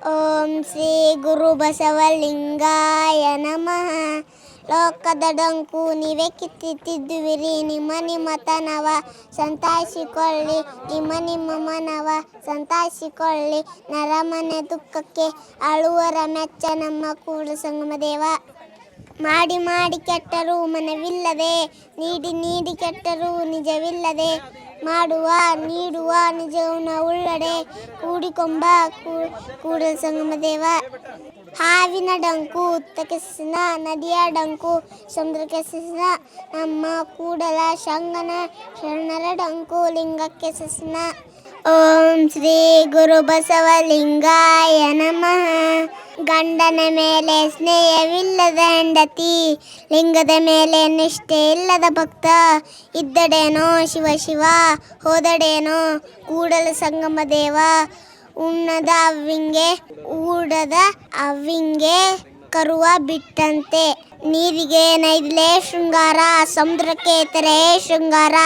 ಓಂ ಶ್ರೀ ಗುರು ಬಸವಲಿಂಗಾಯ ನಮಃ. ಲೋಕದ ಡೊಂಕು ನೀವೇ ಕಿತ್ತಿದ್ದುವಿರಿ, ನಿಮ್ಮ ತನವ ಸಂತಾಯಿಸಿಕೊಳ್ಳಿ, ನಿಮ್ಮ ಮನವ ಸಂತಾಯಿಸಿಕೊಳ್ಳಿ. ನರಮನೆ ದುಃಖಕ್ಕೆ ಅಳುವರ ಮೆಚ್ಚ ನಮ್ಮ ಕೂಡ ಸಂಗಮ ದೇವ. ಮಾಡಿ ಕೆಟ್ಟರೂ ಮನವಿಲ್ಲದೆ, ನೀಡಿ ಕೆಟ್ಟರೂ ನಿಜವಿಲ್ಲದೆ, ಮಾಡುವ ನೀಡುವ ನಿಜಗುಣ ಉಳ್ಳಡೆ, ಕೂಡಿಕೊಂಬ ಕೂಡಲ ಸಂಗಮ ದೇವ. ಹಾವಿನ ಡಂಕು ಉತ್ತಕ್ಕೆ ಸೆಸೆನ, ನದಿಯ ಡಂಕು ಸಮುದ್ರಕ್ಕೆ ಸೆಸೆನ, ನಮ್ಮ ಕೂಡಲ ಸಂಗನ ಶರಣರ ಡಂಕು ಲಿಂಗಕ್ಕೆ ಸೆಸೆನ. ಓಂ ಶ್ರೀ ಗುರು ಬಸವಲಿಂಗಾಯ ನಮಃ. ಗಂಡನ ಮೇಲೆ ಸ್ನೇಹವಿಲ್ಲದ ಹೆಂಡತಿ, ಲಿಂಗದ ಮೇಲೆ ನಿಷ್ಠೆ ಇಲ್ಲದ ಭಕ್ತ, ಇದ್ದಡೇನೋ ಶಿವ ಹೋದಡೇನೋ ಕೂಡಲ ಸಂಗಮ ದೇವ. ಉಣ್ಣದ ಅವ್ವಿಂಗೆ ಊಡದ ಅವ್ವಿಂಗೆ ಕರುವ ಬಿಟ್ಟಂತೆ, ನೀರಿಗೆ ನೈದಿಲೆ ಶೃಂಗಾರ, ಸಮುದ್ರಕ್ಕೆ ತೆರೆ ಶೃಂಗಾರ,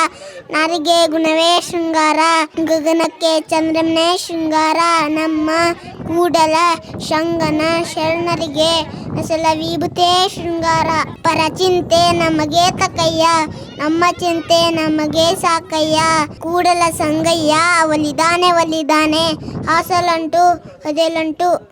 ನಾರಿಗೆ ಗುಣವೇ ಶೃಂಗಾರ, ಗಗನಕ್ಕೆ ಚಂದ್ರನೇ ಶೃಂಗಾರ. ನಮ್ಮ ಕೂಡಲ ಶಂಗನ ಶರಣರಿಗೆ ನಸಲ ವಿಭೂತೆ ಶೃಂಗಾರ. ಪರ ಚಿಂತೆ ನಮಗೆ ತಕಯ್ಯ, ನಮ್ಮ ಚಿಂತೆ ನಮಗೆ ಸಾಕಯ್ಯ. ಕೂಡಲ ಸಂಗಯ್ಯ ಒಲಿದಾನೆ ಹಾಸಲಂಟು ಹೊದೆಲಂಟು.